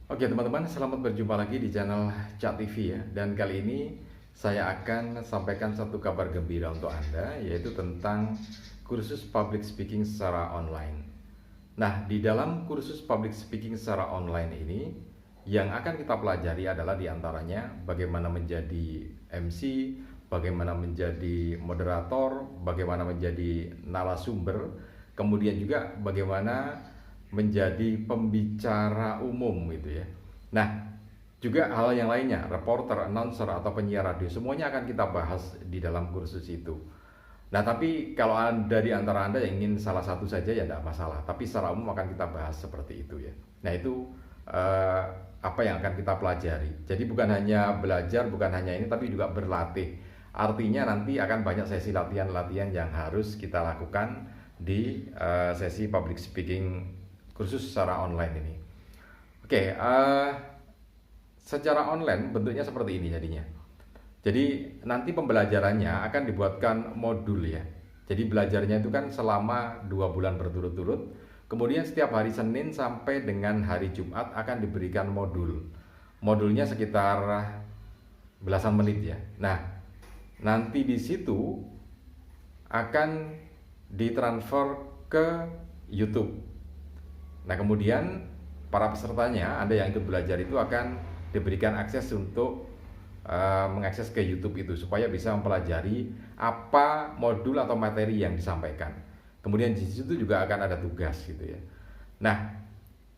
Oke teman-teman, selamat berjumpa lagi di channel Cak TV ya. Dan kali ini saya akan sampaikan satu kabar gembira untuk Anda, yaitu tentang kursus public speaking secara online. Nah, di dalam kursus public speaking secara online ini, yang akan kita pelajari adalah diantaranya bagaimana menjadi MC, bagaimana menjadi moderator, bagaimana menjadi narasumber, kemudian juga bagaimana menjadi pembicara umum gitu ya. Nah, juga hal yang lainnya, reporter, announcer atau penyiar radio, semuanya akan kita bahas di dalam kursus itu. Nah, tapi kalau ada di antara Anda yang ingin salah satu saja ya tidak masalah. Tapi secara umum akan kita bahas seperti itu ya. Nah, itu eh, apa yang akan kita pelajari. Jadi bukan hanya belajar, bukan hanya ini, tapi juga berlatih. Artinya nanti akan banyak sesi latihan-latihan yang harus kita lakukan di sesi public speaking kursus secara online ini. Oke, secara online bentuknya seperti ini jadinya. Jadi nanti pembelajarannya akan dibuatkan modul ya. Jadi belajarnya itu kan selama 2 bulan berturut-turut. Kemudian setiap hari Senin sampai dengan hari Jumat akan diberikan modul. Modulnya sekitar belasan menit ya. Nah, nanti di situ akan ditransfer ke YouTube. Nah, kemudian para pesertanya, Anda yang ikut belajar itu akan diberikan akses untuk mengakses ke YouTube itu supaya bisa mempelajari apa modul atau materi yang disampaikan. Kemudian di situ juga akan ada tugas gitu ya. Nah,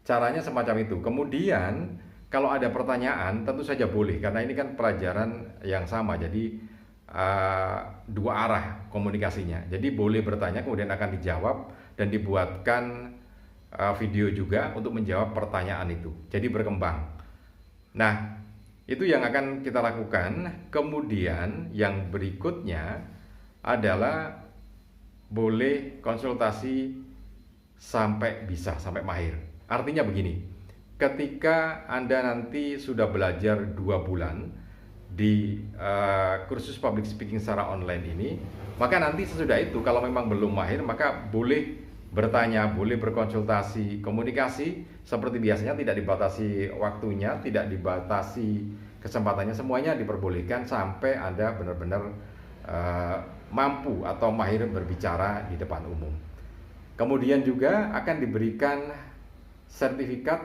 caranya semacam itu. Kemudian kalau ada pertanyaan tentu saja boleh karena ini kan pelajaran yang sama. Jadi dua arah komunikasinya. Jadi boleh bertanya kemudian akan dijawab dan dibuatkan video juga untuk menjawab pertanyaan itu. Jadi berkembang. Nah, itu yang akan kita lakukan. Kemudian yang berikutnya adalah boleh konsultasi sampai bisa, sampai mahir. Artinya begini, ketika Anda nanti sudah belajar 2 bulan di kursus public speaking secara online ini, maka nanti sesudah itu kalau memang belum mahir, maka boleh bertanya, boleh berkonsultasi, komunikasi seperti biasanya, tidak dibatasi waktunya, tidak dibatasi kesempatannya, semuanya diperbolehkan sampai Anda benar-benar mampu atau mahir berbicara di depan umum. Kemudian juga akan diberikan sertifikat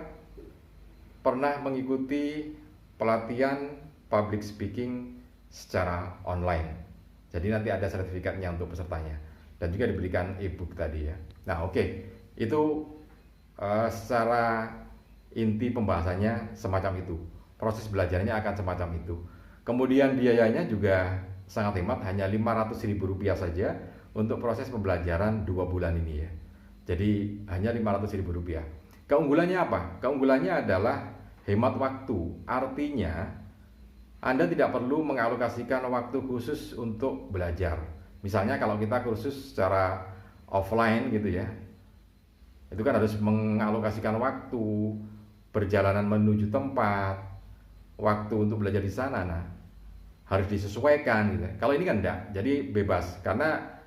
pernah mengikuti pelatihan public speaking secara online. Jadi nanti ada sertifikatnya untuk pesertanya dan juga diberikan e-book tadi ya. Nah, oke. Itu secara inti pembahasannya semacam itu. Proses belajarnya akan semacam itu. Kemudian biayanya juga sangat hemat, hanya Rp500.000 saja untuk proses pembelajaran 2 bulan ini ya. Jadi hanya Rp500.000. Keunggulannya apa? Keunggulannya adalah hemat waktu. Artinya Anda tidak perlu mengalokasikan waktu khusus untuk belajar. Misalnya kalau kita kursus secara offline gitu ya, itu kan harus mengalokasikan waktu, perjalanan menuju tempat, waktu untuk belajar di sana. Nah, harus disesuaikan gitu. Kalau ini kan enggak, jadi bebas karena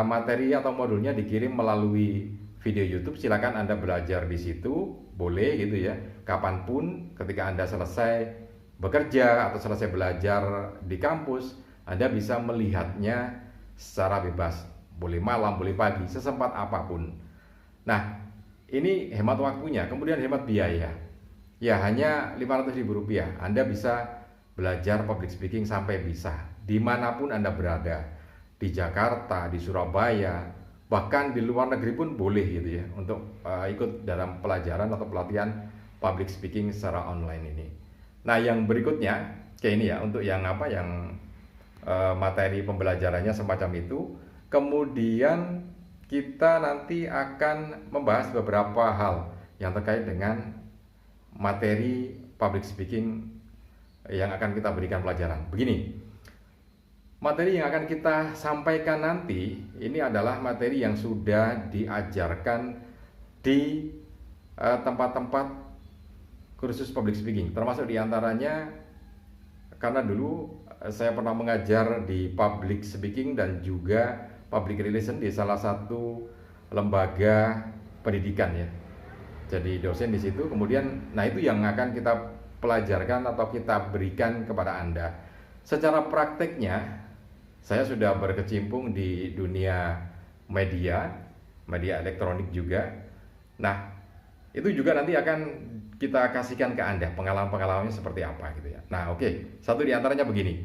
materi atau modulnya dikirim melalui video YouTube. Silakan Anda belajar di situ, boleh gitu ya. Kapanpun ketika Anda selesai bekerja atau selesai belajar di kampus, Anda bisa melihatnya secara bebas. Boleh malam, boleh pagi, sesempat apapun. Nah, ini hemat waktunya, kemudian hemat biaya. Ya, hanya Rp500.000. Anda bisa belajar public speaking sampai bisa, dimanapun Anda berada. Di Jakarta, di Surabaya, bahkan di luar negeri pun boleh gitu ya, untuk ikut dalam pelajaran atau pelatihan public speaking secara online ini. Nah, yang berikutnya kayak ini ya, untuk yang apa, yang materi pembelajarannya semacam itu. Kemudian kita nanti akan membahas beberapa hal yang terkait dengan materi public speaking yang akan kita berikan pelajaran. Begini, materi yang akan kita sampaikan nanti ini adalah materi yang sudah diajarkan di tempat-tempat kursus public speaking, termasuk diantaranya karena dulu saya pernah mengajar di public speaking dan juga public relation di salah satu lembaga pendidikan ya. jadi dosen di situ. Kemudian, nah itu yang akan kita pelajarkan atau kita berikan kepada Anda. Secara prakteknya, saya sudah berkecimpung di dunia media elektronik juga. Nah, itu juga nanti akan kita kasihkan ke Anda pengalaman-pengalamannya seperti apa gitu ya. Nah, oke. Satu di antaranya begini.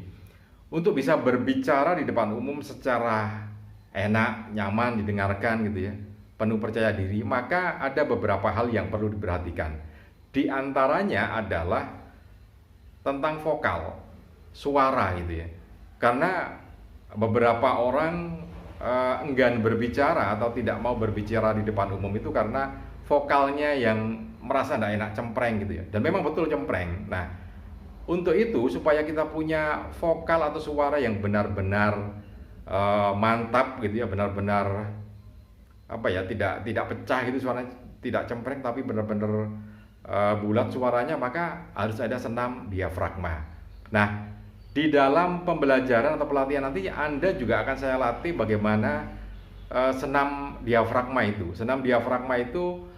Untuk bisa berbicara di depan umum secara enak, nyaman didengarkan gitu ya, penuh percaya diri, maka ada beberapa hal yang perlu diperhatikan. Di antaranya adalah tentang vokal, suara gitu ya. Karena beberapa orang enggan berbicara atau tidak mau berbicara di depan umum itu karena vokalnya yang merasa tidak enak, cempreng gitu ya. Dan memang betul cempreng. Nah, untuk itu supaya kita punya vokal atau suara yang benar-benar mantap gitu ya, benar-benar apa ya, tidak pecah gitu suaranya, tidak cempreng tapi benar-benar bulat suaranya, maka harus ada senam diafragma. Nah, di dalam pembelajaran atau pelatihan nanti Anda juga akan saya latih bagaimana senam diafragma itu. Senam diafragma itu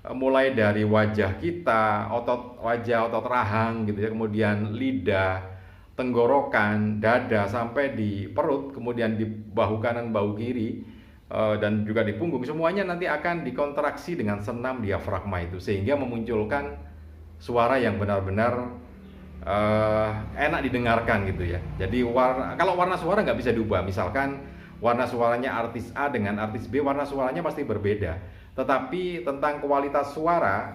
mulai dari wajah kita, otot wajah, otot rahang gitu ya, kemudian lidah, tenggorokan, dada sampai di perut, kemudian di bahu kanan, bahu kiri, dan juga di punggung, semuanya nanti akan dikontraksi dengan senam diafragma itu sehingga memunculkan suara yang benar-benar enak didengarkan gitu ya. Jadi kalau warna suara nggak bisa diubah. Misalkan warna suaranya artis A dengan artis B, warna suaranya pasti berbeda. Tetapi tentang kualitas suara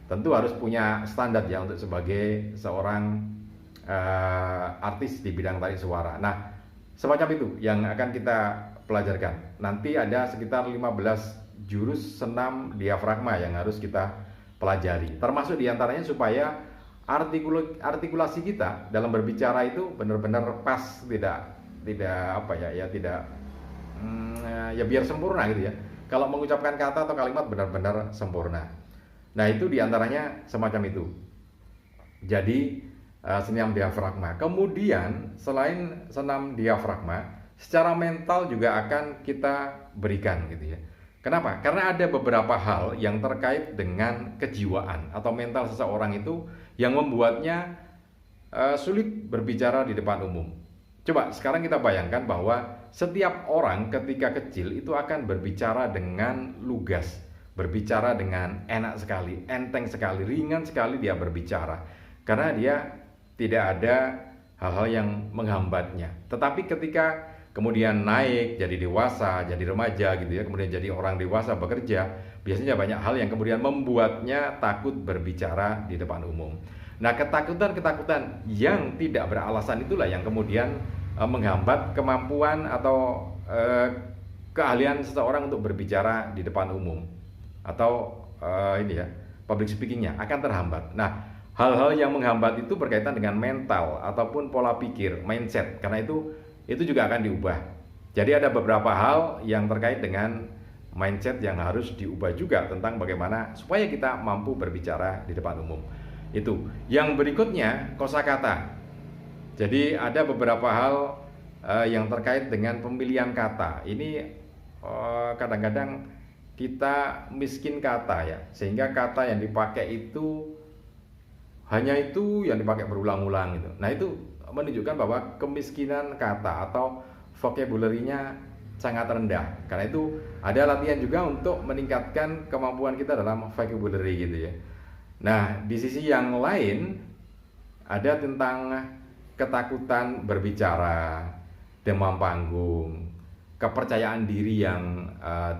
tentu harus punya standar ya untuk sebagai seorang artis di bidang tarik suara. Nah, semacam itu yang akan kita pelajarkan. Nanti ada sekitar 15 jurus senam diafragma yang harus kita pelajari. Termasuk diantaranya supaya artikulasi kita dalam berbicara itu benar-benar pas, tidak apa ya tidak ya biar sempurna gitu ya. Kalau mengucapkan kata atau kalimat benar-benar sempurna. Nah, itu diantaranya semacam itu. Jadi senam diafragma. Kemudian selain senam diafragma, secara mental juga akan kita berikan gitu ya. Kenapa? Karena ada beberapa hal yang terkait dengan kejiwaan atau mental seseorang itu yang membuatnya sulit berbicara di depan umum. Coba sekarang kita bayangkan bahwa setiap orang ketika kecil itu akan berbicara dengan lugas, berbicara dengan enak sekali, enteng sekali, ringan sekali dia berbicara. Karena dia tidak ada hal-hal yang menghambatnya. Tetapi ketika kemudian naik, jadi dewasa, jadi remaja gitu ya, kemudian jadi orang dewasa bekerja, biasanya banyak hal yang kemudian membuatnya takut berbicara di depan umum. Nah, ketakutan-ketakutan yang tidak beralasan itulah yang kemudian menghambat kemampuan atau keahlian seseorang untuk berbicara di depan umum atau public speakingnya akan terhambat. Nah, hal-hal yang menghambat itu berkaitan dengan mental ataupun pola pikir, mindset. Karena itu juga akan diubah. Jadi ada beberapa hal yang terkait dengan mindset yang harus diubah juga tentang bagaimana supaya kita mampu berbicara di depan umum. Itu. Yang berikutnya kosakata. Jadi ada beberapa hal yang terkait dengan pemilihan kata. Ini kadang-kadang kita miskin kata ya, sehingga kata yang dipakai itu hanya itu yang dipakai berulang-ulang gitu. Nah, itu menunjukkan bahwa kemiskinan kata atau vocabulary-nya sangat rendah. Karena itu ada latihan juga untuk meningkatkan kemampuan kita dalam vocabulary gitu ya. Nah, di sisi yang lain ada tentang ketakutan berbicara, demam panggung, kepercayaan diri yang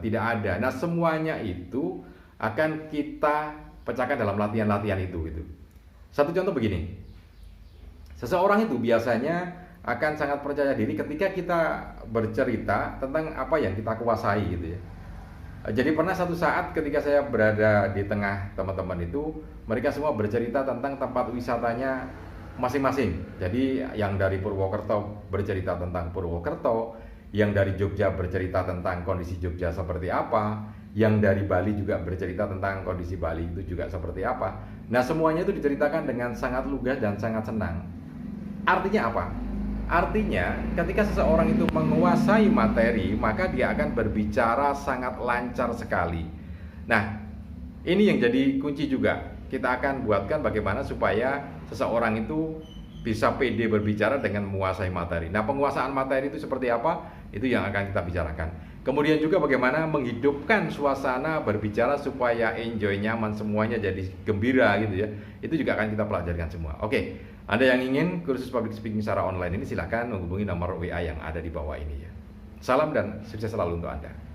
tidak ada. Nah, semuanya itu akan kita pecahkan dalam latihan-latihan itu gitu. Satu contoh begini. Seseorang itu biasanya akan sangat percaya diri ketika kita bercerita tentang apa yang kita kuasai gitu ya. Jadi pernah satu saat ketika saya berada di tengah teman-teman itu, mereka semua bercerita tentang tempat wisatanya masing-masing. Jadi yang dari Purwokerto bercerita tentang Purwokerto, yang dari Jogja bercerita tentang kondisi Jogja seperti apa, yang dari Bali juga bercerita tentang kondisi Bali itu juga seperti apa. Nah, semuanya itu diceritakan dengan sangat lugas dan sangat senang. Artinya apa? Artinya ketika seseorang itu menguasai materi, maka dia akan berbicara sangat lancar sekali. Nah, Ini yang jadi kunci juga. Kita akan buatkan bagaimana supaya seseorang itu bisa pede berbicara dengan menguasai materi. Nah, penguasaan materi itu seperti apa? Itu yang akan kita bicarakan. Kemudian juga bagaimana menghidupkan suasana berbicara supaya enjoy, nyaman, semuanya jadi gembira gitu ya. Itu juga akan kita pelajarkan semua. Oke, Anda yang ingin kursus public speaking secara online ini silahkan menghubungi nomor WA yang ada di bawah ini ya. Salam dan sukses selalu untuk Anda.